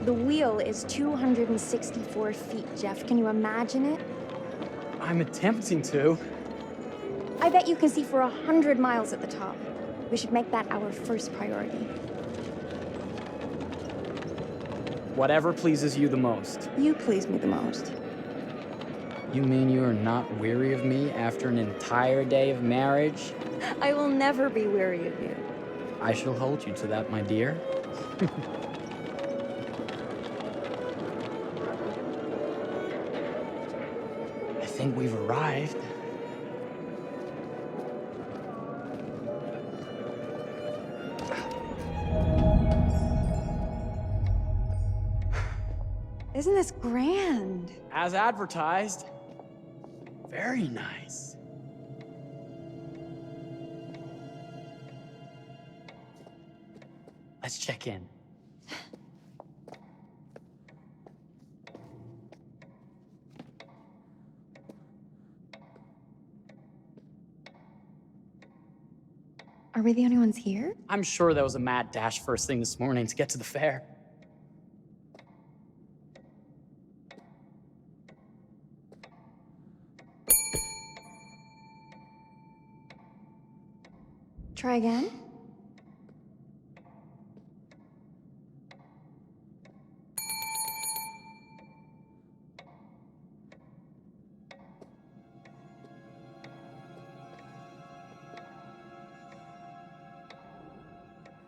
The wheel is 264 feet, Jeff. Can you imagine it? I'm attempting to. I bet you can see for 100 miles at the top. We should make that our first priority. Whatever pleases you the most. You please me the most. You mean you are not weary of me after an entire day of marriage? I will never be weary of you. I shall hold you to that, my dear. I think we've arrived. Isn't this grand? As advertised. Very nice. Let's check in. Are we the only ones here? I'm sure that was a mad dash first thing this morning to get to the fair. Try again?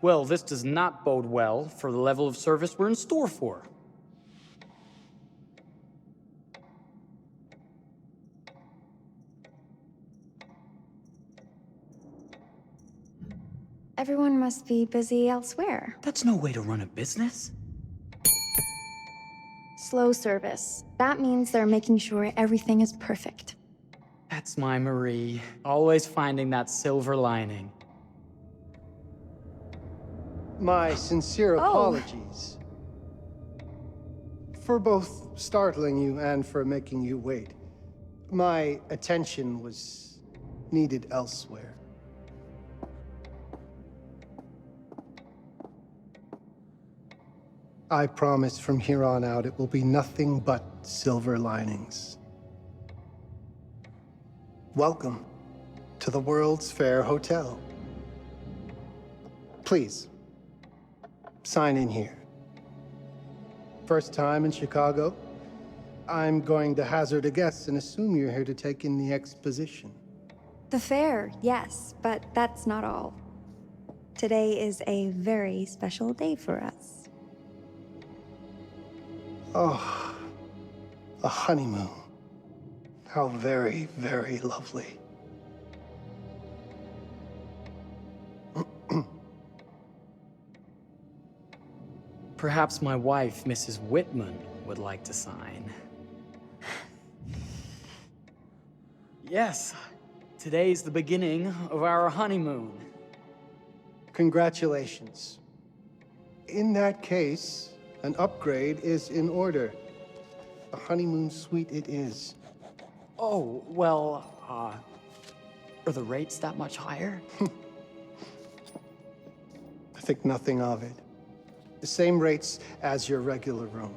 Well, this does not bode well for the level of service we're in store for. Everyone must be busy elsewhere. That's no way to run a business. Slow service. That means they're making sure everything is perfect. That's my Marie, always finding that silver lining. My sincere apologies for both startling you and for making you wait. My attention was needed elsewhere. I promise from here on out it will be nothing but silver linings. Welcome to the World's Fair Hotel. Please, sign in here. First time in Chicago? I'm going to hazard a guess and assume you're here to take in the exposition. The fair, yes, but that's not all. Today is a very special day for us. Oh, a honeymoon. How very, very lovely. Perhaps my wife, Mrs. Whitman, would like to sign. Yes, today's the beginning of our honeymoon. Congratulations. In that case, an upgrade is in order. A honeymoon suite it is. Oh, well, are the rates that much higher? I think nothing of it. The same rates as your regular room.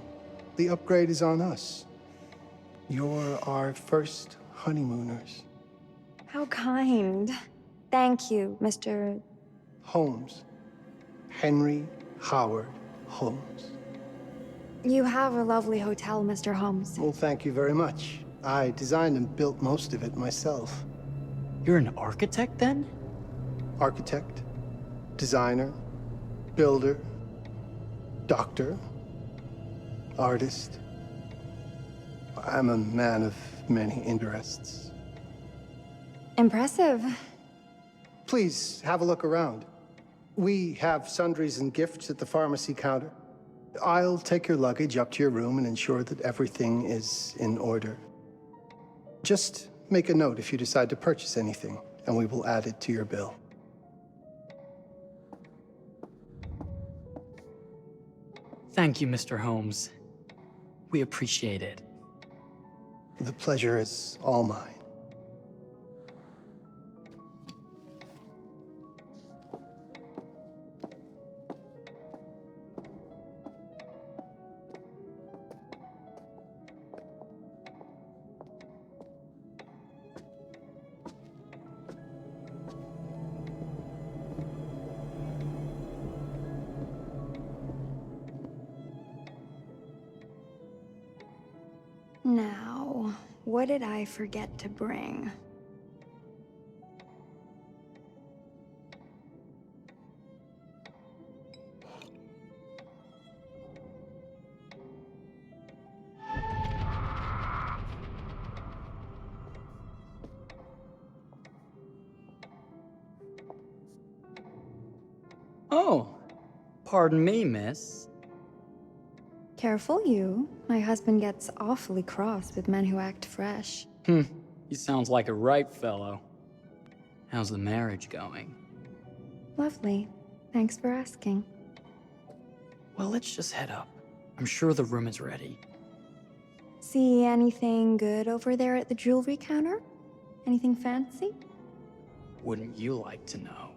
The upgrade is on us. You're our first honeymooners. How kind. Thank you, Mr. Holmes. Henry Howard Holmes. You have a lovely hotel, Mr. Holmes. Well, thank you very much. I designed and built most of it myself. You're an architect, then? Architect, designer, builder, doctor, artist. I'm a man of many interests. Impressive. Please, have a look around. We have sundries and gifts at the pharmacy counter. I'll take your luggage up to your room and ensure that everything is in order. Just make a note if you decide to purchase anything, and we will add it to your bill. Thank you, Mr. Holmes. We appreciate it. The pleasure is all mine. Now, what did I forget to bring? Oh, pardon me, miss. Careful you. My husband gets awfully cross with men who act fresh. He sounds like a ripe fellow. How's the marriage going? Lovely. Thanks for asking. Well, let's just head up. I'm sure the room is ready. See anything good over there at the jewelry counter? Anything fancy? Wouldn't you like to know?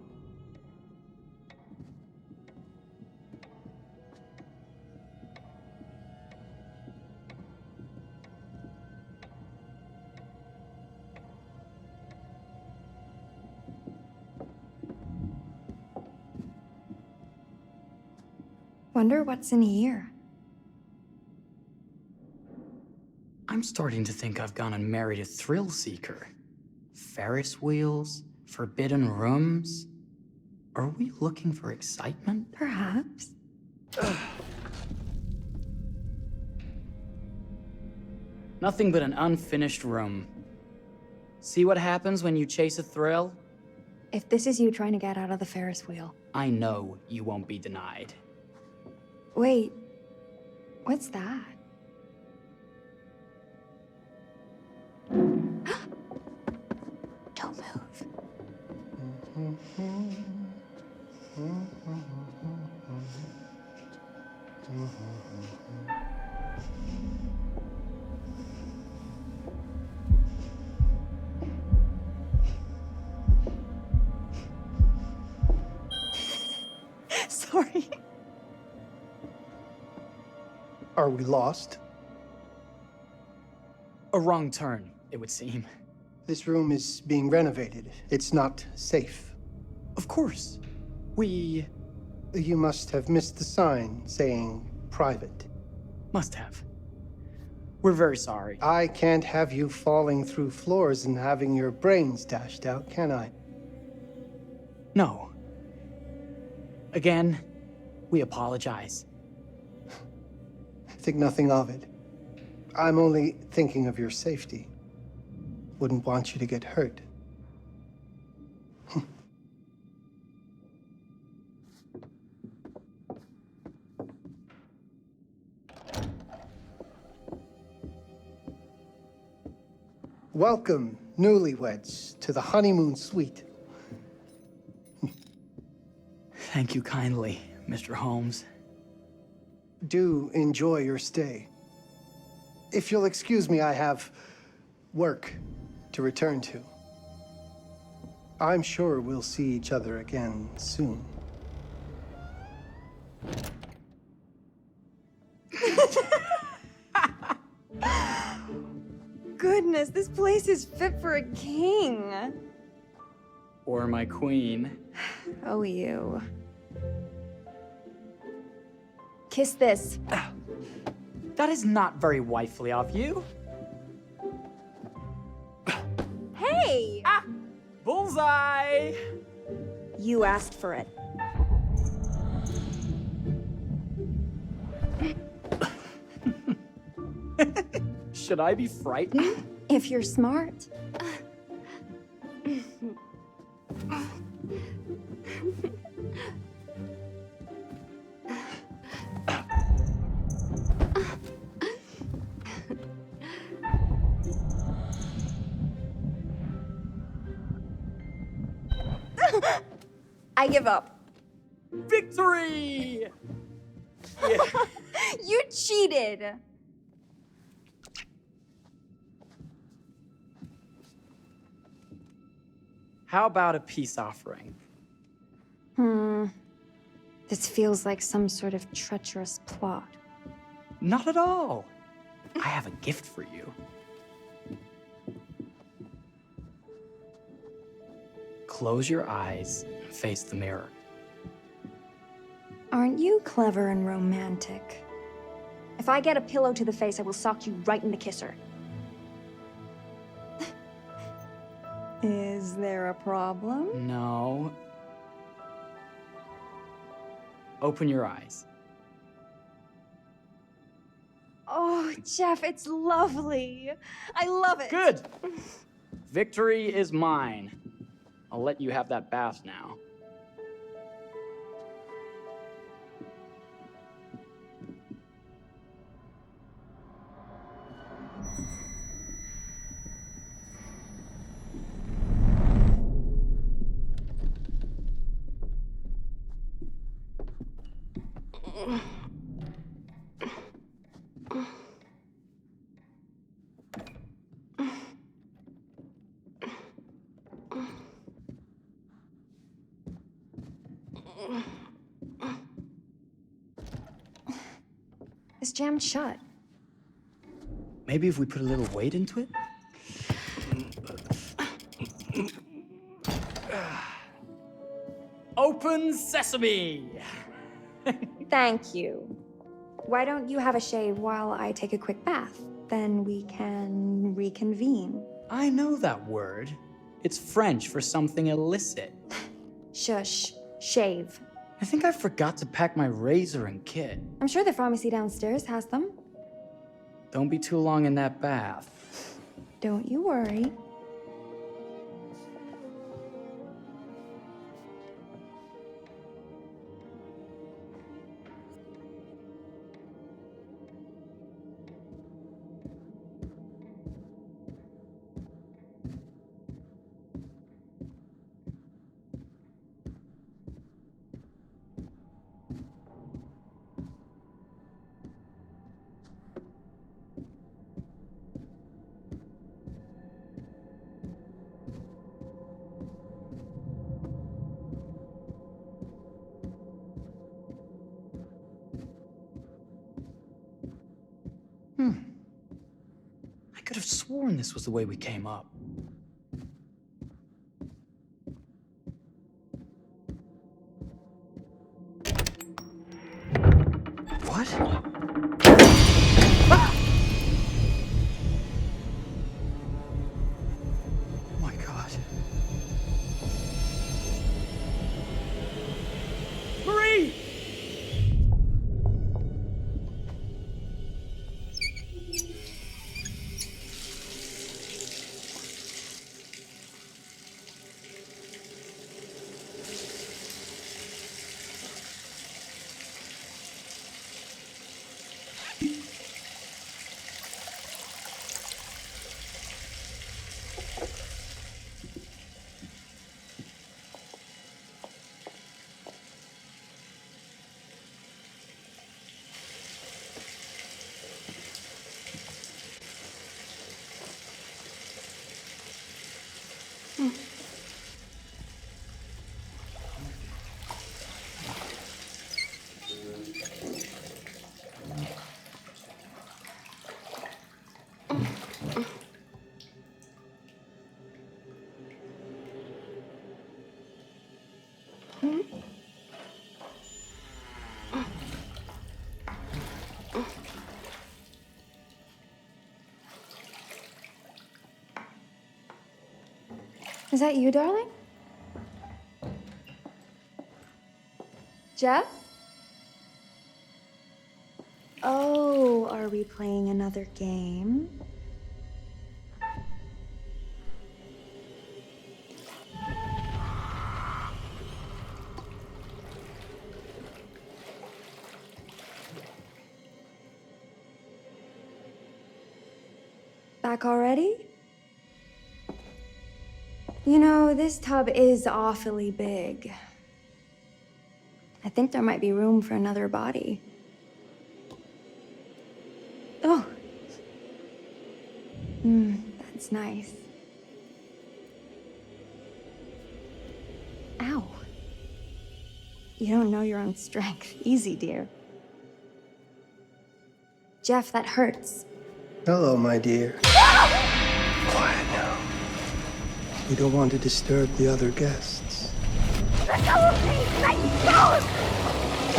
Wonder what's in here. I'm starting to think I've gone and married a thrill seeker. Ferris wheels, forbidden rooms. Are we looking for excitement? Perhaps. Nothing but an unfinished room. See what happens when you chase a thrill? If this is you trying to get out of the Ferris wheel. I know you won't be denied. Wait, what's that? Don't move. Sorry. Are we lost? A wrong turn, it would seem. This room is being renovated. It's not safe. Of course. We You must have missed the sign saying private. must have. We're very sorry. I can't have you falling through floors and having your brains dashed out, can I? No. Again, we apologize. Think nothing of it. I'm only thinking of your safety. Wouldn't want you to get hurt. Welcome, newlyweds, to the honeymoon suite. Thank you kindly, Mr. Holmes. Do enjoy your stay. If you'll excuse me, I have work to return to. I'm sure we'll see each other again soon. Goodness, this place is fit for a king. Or my queen. Oh, you. Kiss this. That is not very wifely of you. Hey! Bullseye! You asked for it. Should I be frightened? If you're smart. I give up. Victory! Yeah. You cheated. How about a peace offering? This feels like some sort of treacherous plot. Not at all. I have a gift for you. Close your eyes and face the mirror. Aren't you clever and romantic? I If I get a pillow to the face, I will sock you right in the kisser. Is there a problem? No. Open your eyes. Oh, Jeff, it's lovely. I love it. Good! Victory is mine. I'll let you have that bath now. It's jammed shut. Maybe if we put a little weight into it? Open sesame! Thank you. Why don't you have a shave while I take a quick bath? Then we can reconvene. I know that word. It's French for something illicit. Shush. Shave. I think I forgot to pack my razor and kit. I'm sure the pharmacy downstairs has them. Don't be too long in that bath. Don't you worry. I could have sworn this was the way we came up. What? Ah! Oh my God. Marie! Is that you, darling? Jeff? Oh, are we playing another game? Back already? You know, this tub is awfully big. I think there might be room for another body. Oh. That's nice. Ow. You don't know your own strength. Easy, dear. Jeff, that hurts. Hello, my dear. Quiet now. We don't want to disturb the other guests. Let go of me! Let go!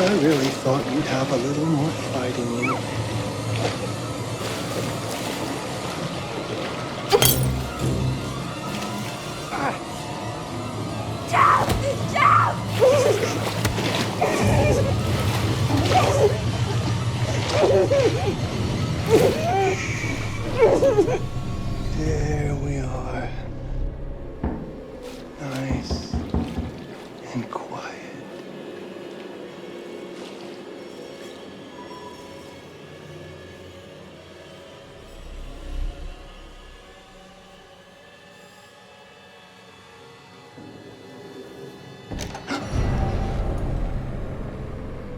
I really thought you'd have a little more fight in you. There we are. Nice and quiet.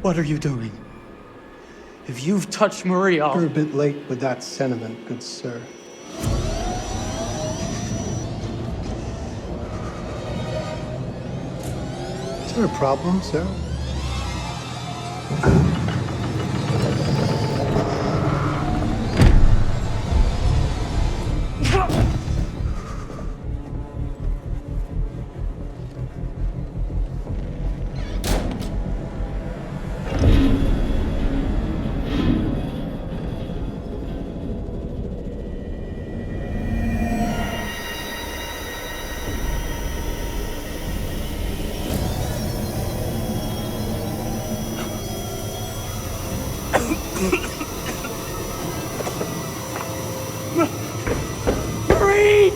What are you doing? If you've touched Marie, I'll... You're a bit late with that sentiment, good sir. Is there a problem, sir? Marie!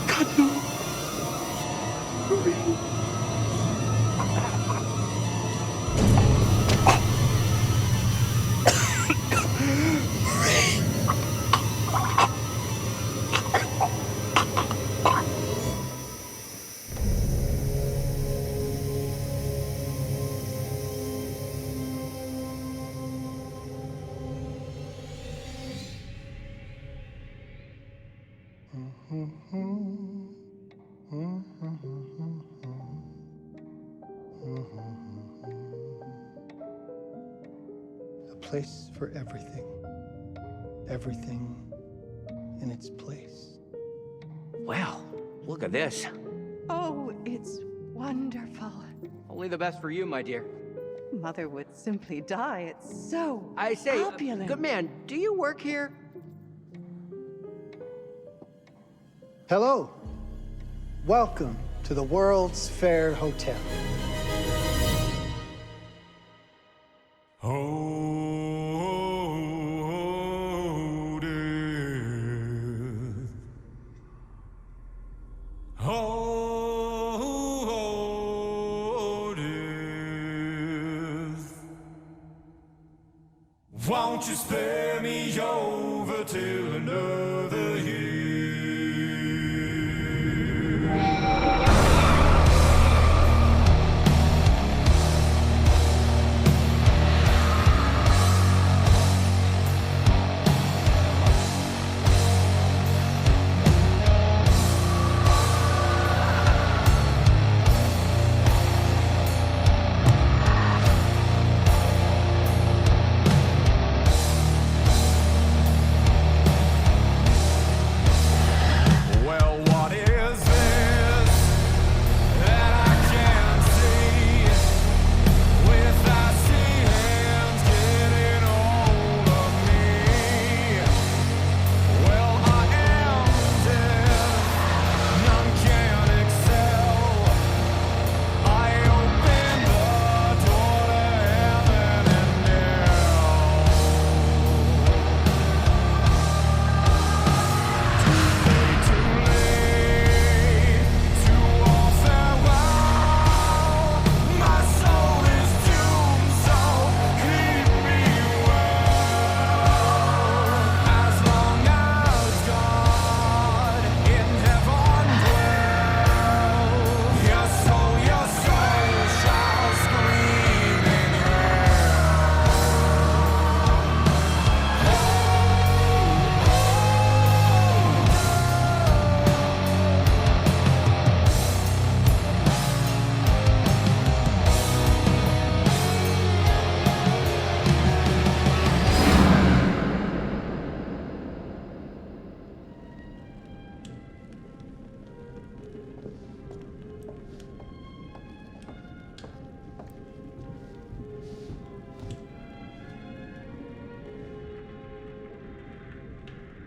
God, no. Marie. A place for everything. Everything in its place. Well, look at this. Oh, it's wonderful. Only the best for you, my dear. Mother would simply die. It's so I say, opulent. good man, do you work here? Hello. Welcome to the World's Fair Hotel. Oh, death. Oh, death. Won't you spare me over till another year?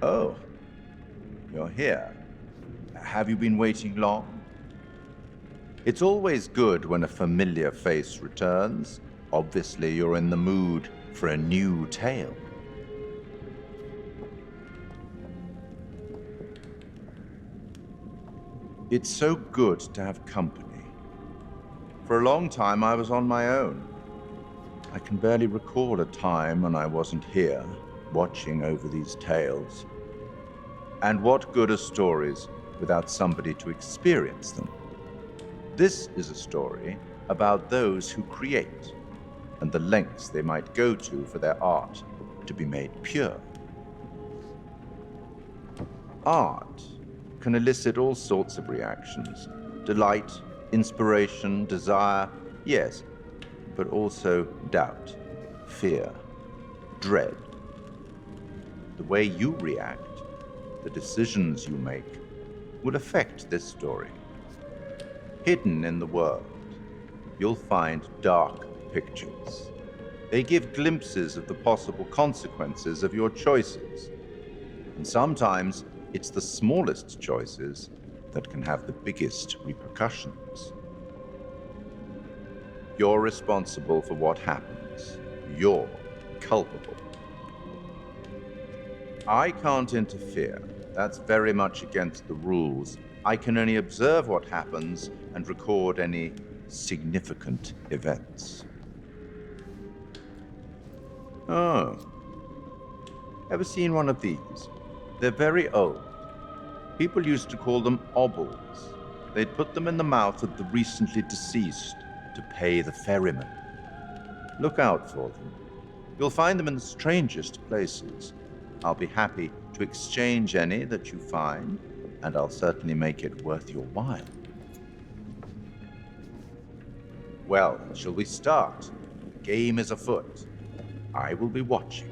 Oh, you're here. have you been waiting long? It's always good when a familiar face returns. Obviously, you're in the mood for a new tale. It's so good to have company. For a long time, I was on my own. I can barely recall a time when I wasn't here, watching over these tales. And what good are stories without somebody to experience them? This is a story about those who create, and the lengths they might go to for their art to be made pure. Art can elicit all sorts of reactions. Delight, inspiration, desire, yes, but also doubt, fear, dread. The way you react, the decisions you make, will affect this story. Hidden in the world, you'll find dark pictures. They give glimpses of the possible consequences of your choices. And sometimes it's the smallest choices that can have the biggest repercussions. You're responsible for what happens. You're culpable. I can't interfere. That's very much against the rules. I can only observe what happens and record any significant events. Oh. Ever seen one of these? They're very old. People used to call them obols. They'd put them in the mouth of the recently deceased to pay the ferryman. Look out for them. You'll find them in the strangest places. I'll be happy to exchange any that you find, and I'll certainly make it worth your while. Well, shall we start? The game is afoot. I will be watching.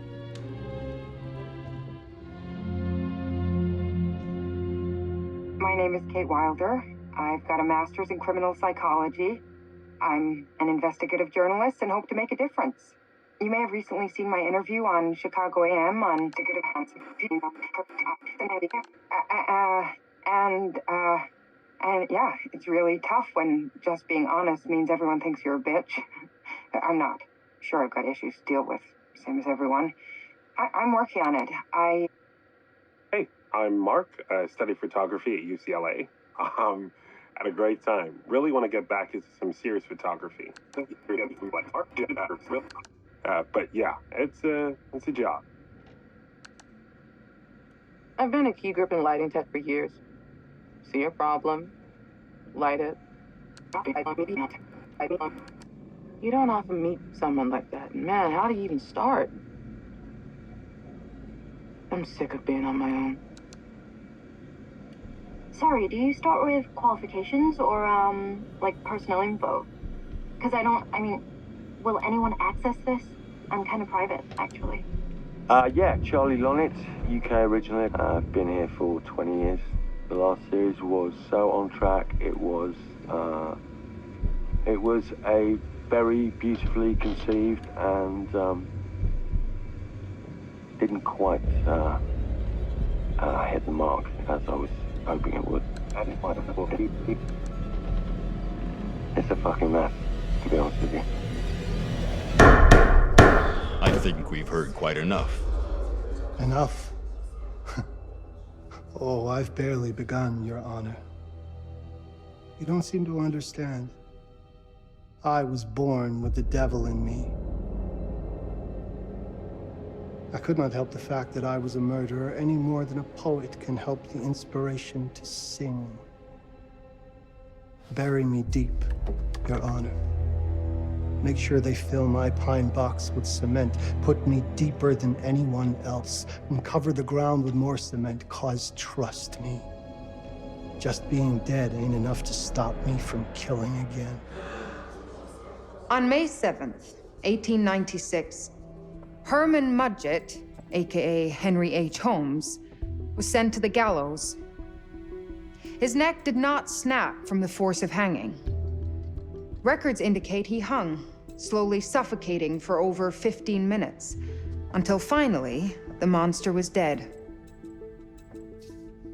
My name is Kate Wilder. I've got a master's in criminal psychology. I'm an investigative journalist and hope to make a difference. You may have recently seen my interview on Chicago AM on and yeah, it's really tough when just being honest means everyone thinks you're a bitch. I'm not. Sure, I've got issues to deal with, same as everyone. I'm working on it. Hey, I'm Mark. I study photography at UCLA. Had a great time. Really want to get back into some serious photography. But yeah, it's a job. I've been a key grip and lighting tech for years. See a problem, light it. You don't often meet someone like that. Man, how do you even start? I'm sick of being on my own. Sorry, do you start with qualifications or, like personnel info? Because will anyone access this? I'm kind of private, actually. Yeah, Charlie Lonnit, UK originally. I've been here for 20 years. The last series was so on track. It was a very beautifully conceived and didn't quite hit the mark as I was hoping it would. It's a fucking mess, to be honest with you. I think we've heard quite enough. Enough? Oh, I've barely begun, Your Honor. You don't seem to understand. I was born with the devil in me. I could not help the fact that I was a murderer any more than a poet can help the inspiration to sing. Bury me deep, Your Honor. Make sure they fill my pine box with cement. Put me deeper than anyone else. And cover the ground with more cement, 'cause trust me, just being dead ain't enough to stop me from killing again. On May 7th, 1896, Herman Mudgett, aka Henry H. Holmes, was sent to the gallows. His neck did not snap from the force of hanging. Records indicate he hung, slowly suffocating for over 15 minutes, until finally, the monster was dead.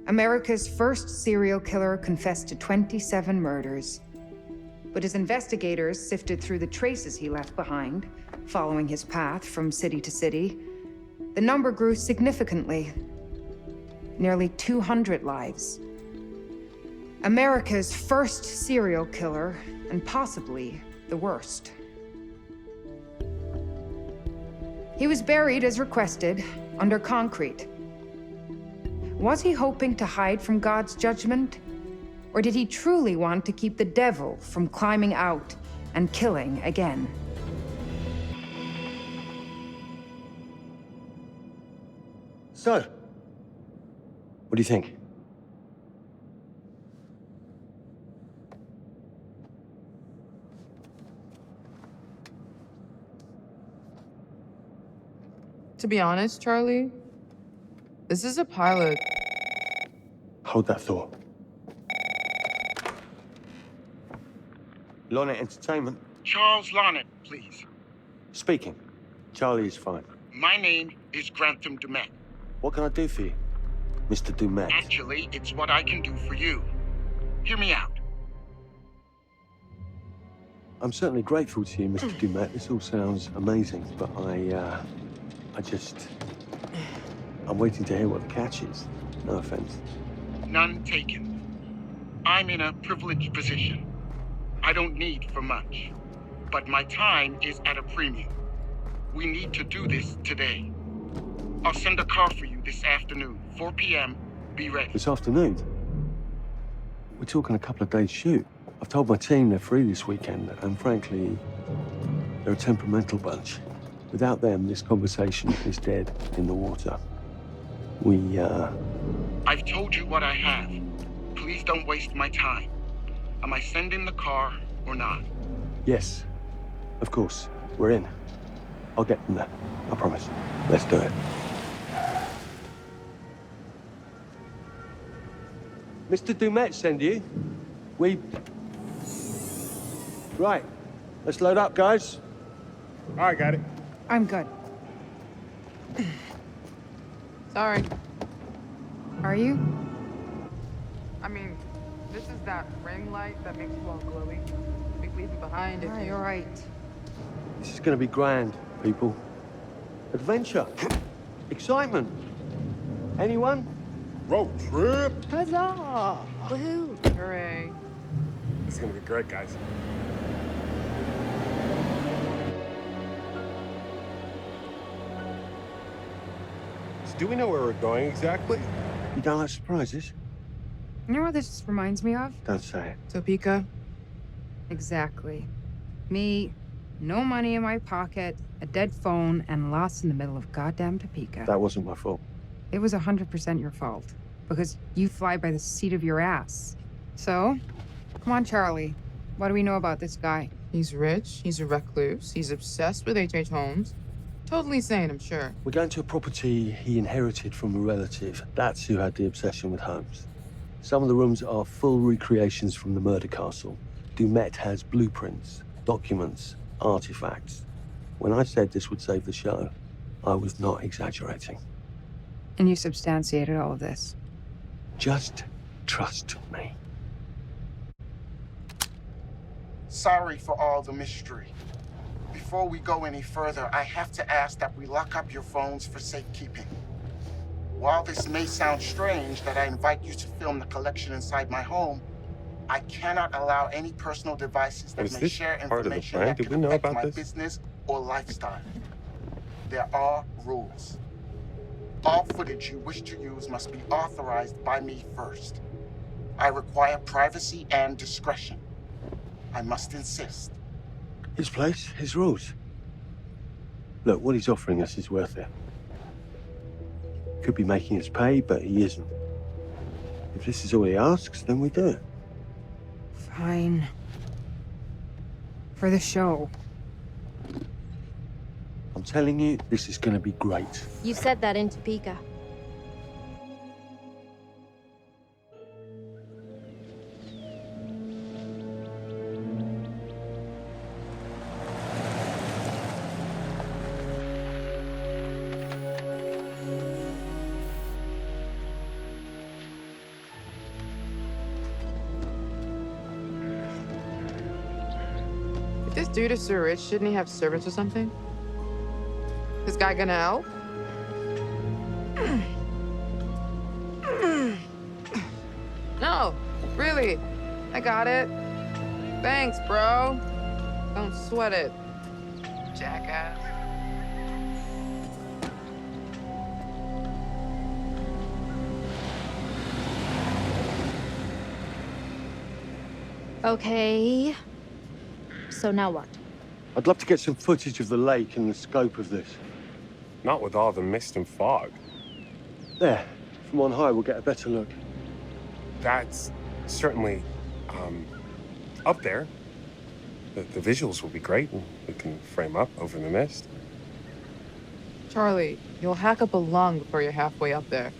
America's first serial killer confessed to 27 murders. But as investigators sifted through the traces he left behind, following his path from city to city, the number grew significantly. Nearly 200 lives. America's first serial killer, and possibly the worst. He was buried as requested, under concrete. Was he hoping to hide from God's judgment? Or did he truly want to keep the devil from climbing out and killing again? So, what do you think? To be honest, Charlie, this is a pilot. Hold that thought. Lonnit Entertainment. Charles Lonnit, please. Speaking. Charlie is fine. My name is Granthem Du'Met. What can I do for you, Mr. Du'Met? Actually, it's what I can do for you. Hear me out. I'm certainly grateful to you, Mr. Du'Met. This all sounds amazing, but I'm waiting to hear what the catch is. No offense. None taken. I'm in a privileged position. I don't need for much, but my time is at a premium. We need to do this today. I'll send a car for you this afternoon, 4 p.m. Be ready. This afternoon? We're talking a couple of days shoot. I've told my team they're free this weekend, and frankly, they're a temperamental bunch. Without them, this conversation is dead in the water. I've told you what I have. Please don't waste my time. Am I sending the car or not? Yes, of course. We're in. I'll get them there. I promise. Let's do it. Mr. Du'Met send you? Right. Let's load up, guys. All right, got it. I'm good. Sorry. Are you? I mean, this is that ring light that makes you all glowy. We leave it behind if You're right. This is gonna be grand, people. Adventure. Excitement. Anyone? Road trip. Huzzah! Woohoo! Hooray. This is gonna be great, guys. So do we know where we're going exactly? You don't like surprises? You know what this reminds me of? Don't say it. Topeka? Exactly. Me, no money in my pocket, a dead phone, and lost in the middle of goddamn Topeka. That wasn't my fault. It was 100% your fault. Because you fly by the seat of your ass. So, come on, Charlie. What do we know about this guy? He's rich, he's a recluse, he's obsessed with H.H. Holmes. Totally sane, I'm sure. We're going to a property he inherited from a relative. That's who had the obsession with Holmes. Some of the rooms are full recreations from the murder castle. Du'Met has blueprints, documents, artifacts. When I said this would save the show, I was not exaggerating. And you substantiated all of this? Just trust me. Sorry for all the mystery. Before we go any further, I have to ask that we lock up your phones for safekeeping. While this may sound strange that I invite you to film the collection inside my home, I cannot allow any personal devices that may share information that could affect my business or lifestyle. There are rules. All footage you wish to use must be authorized by me first. I require privacy and discretion. I must insist. His place, his rules. Look, what he's offering us is worth it. Could be making us pay, but he isn't. If this is all he asks, then we do it. Fine. For the show. I'm telling you, this is gonna be great. You said that in Topeka. This dude is so rich, shouldn't he have servants or something? This guy gonna help? No, really. I got it. Thanks, bro. Don't sweat it, jackass. Okay. So now what? I'd love to get some footage of the lake and the scope of this. Not with all the mist and fog. There. From on high, we'll get a better look. That's certainly, up there. The visuals will be great, and we can frame up over the mist. Charlie, you'll hack up a lung before you're halfway up there.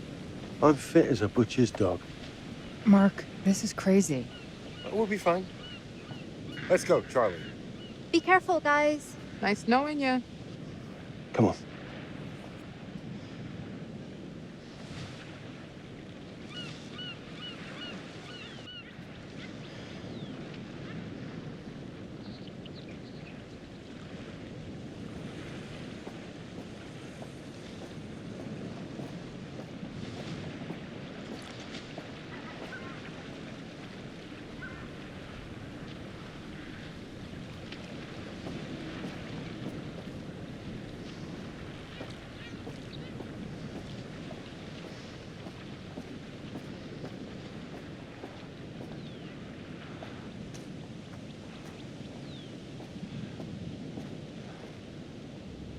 I'm fit as a butcher's dog. Mark, this is crazy. We'll be fine. Let's go, Charlie. Be careful, guys. Nice knowing you. Come on.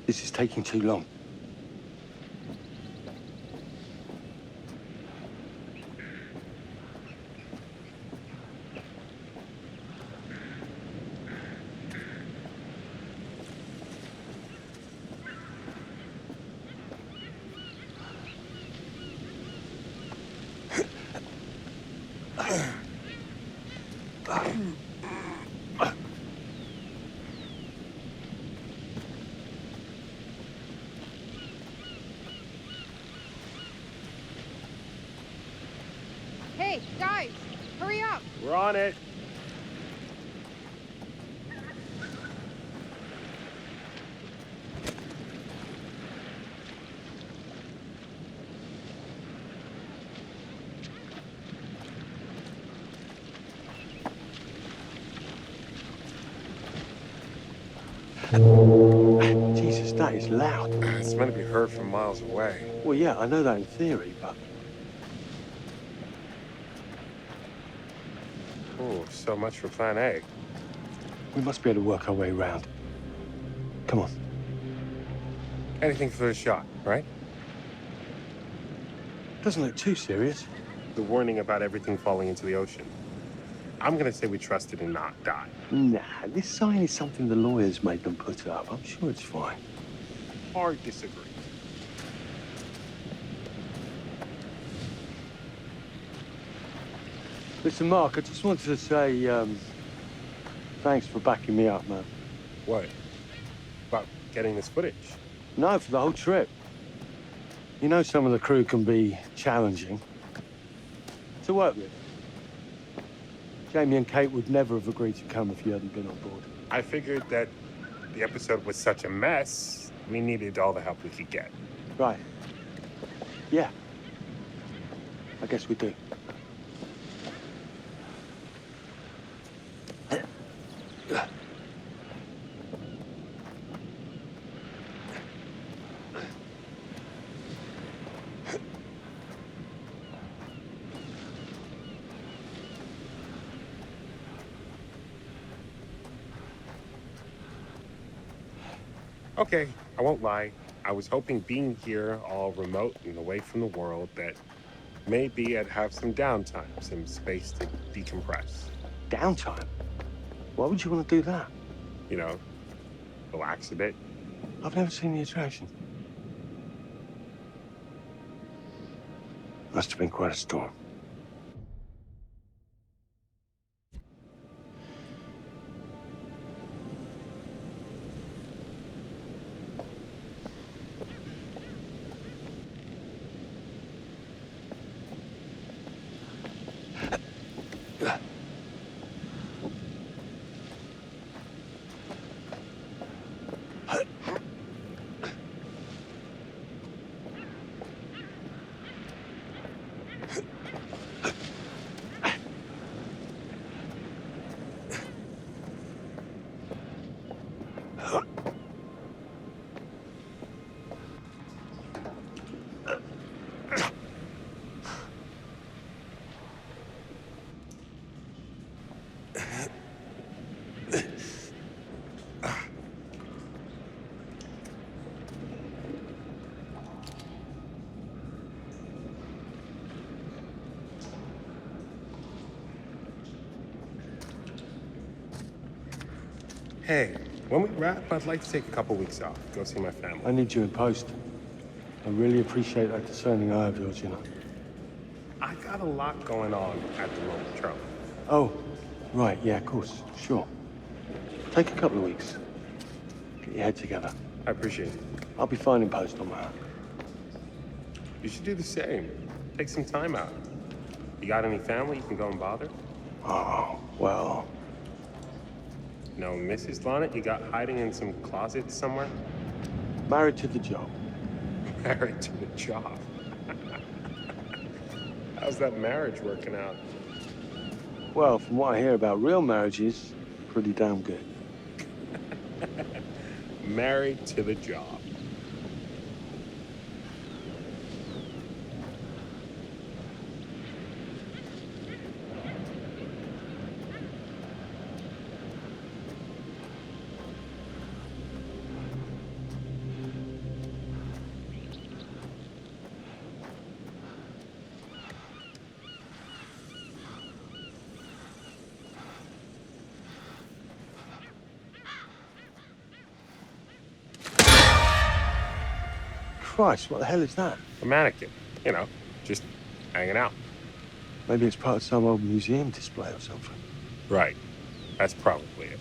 This is taking too long. Hey, guys, hurry up. We're on it. Jesus, that is loud. It's meant to be heard from miles away. Well, yeah, I know that in theory, but... Oh, so much for plan A. We must be able to work our way around. Come on. Anything for the shot, right? Doesn't look too serious. The warning about everything falling into the ocean. I'm gonna say we trust it and not die. Nah, this sign is something the lawyers made them put up. I'm sure it's fine. Hard disagree. Listen, Mark, I just wanted to say, thanks for backing me up, man. What? About getting this footage? No, for the whole trip. You know some of the crew can be challenging to work with. Jamie and Kate would never have agreed to come if you hadn't been on board. I figured that the episode was such a mess, we needed all the help we could get. Right. Yeah. I guess we do. Okay, I won't lie. I was hoping being here all remote and away from the world that maybe I'd have some downtime, some space to decompress. Downtime? Why would you want to do that? You know, relax a bit. I've never seen the attraction. Must have been quite a storm. Hey, when we wrap, I'd like to take a couple weeks off, go see my family. I need you in post. I really appreciate that discerning eye of yours, you know. I got a lot going on at the moment, Charlie. Oh, right, yeah, of course, sure. Take a couple of weeks. Get your head together. I appreciate it. I'll be fine in post on my own. You should do the same. Take some time out. You got any family you can go and bother? Oh, well... No, Mrs. Lonnit, you got hiding in some closet somewhere? Married to the job. Married to the job? How's that marriage working out? Well, from what I hear about real marriages, pretty damn good. Married to the job. Christ, what the hell is that? A mannequin. You know, just hanging out. Maybe it's part of some old museum display or something. Right. That's probably it.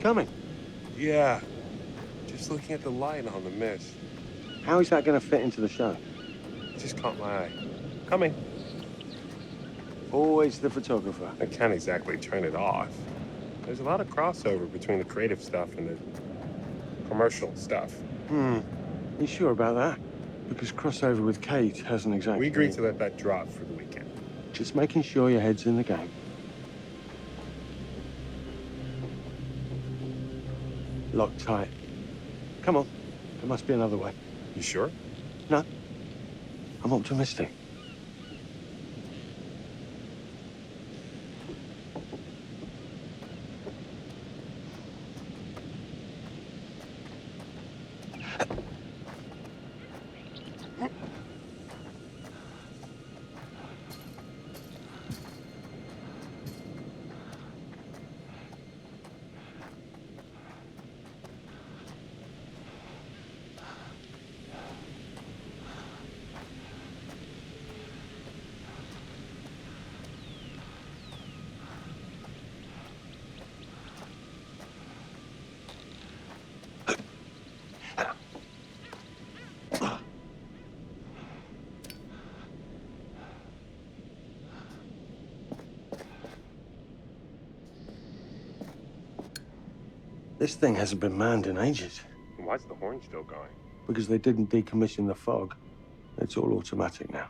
Coming? Yeah. Just looking at the light on the mist. How is that going to fit into the show? Just caught my eye. Coming. Always the photographer. I can't exactly turn it off. There's a lot of crossover between the creative stuff and the commercial stuff. You sure about that? Because crossover with Kate hasn't exactly... We agreed to let that drop for the weekend. Just making sure your head's in the game. Locked tight. Come on. There must be another way. You sure? No. I'm optimistic. This thing hasn't been manned in ages. Why's the horn still going? Because they didn't decommission the fog. It's all automatic now.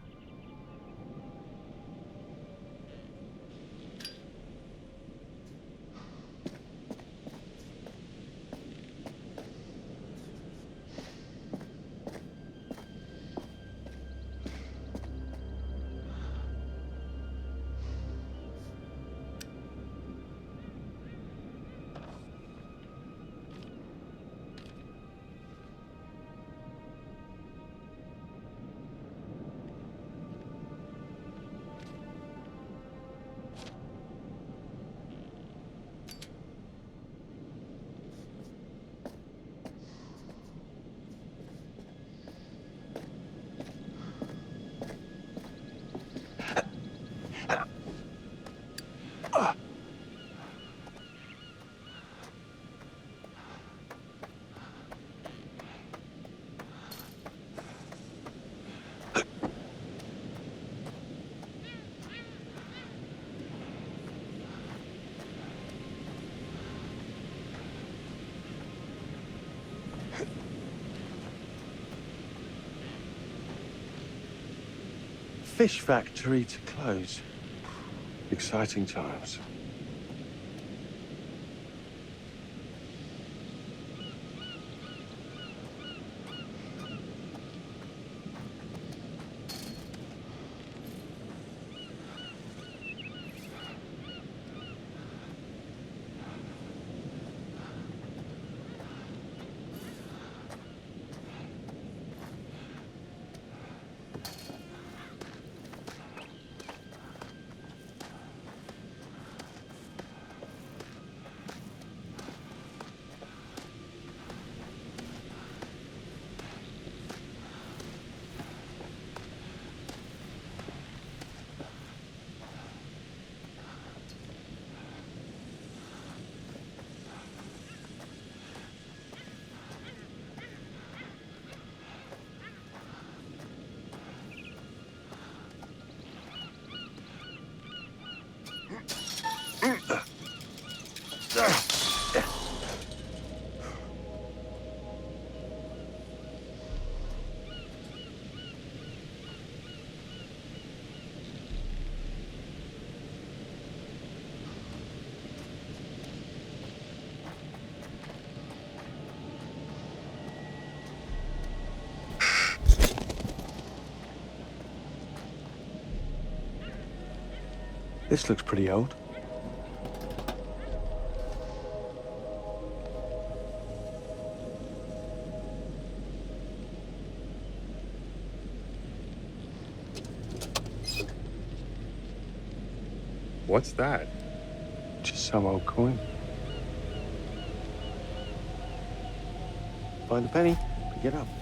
fish factory to close. Exciting times. This looks pretty old. What's that? Just some old coin. Find a penny, pick it up.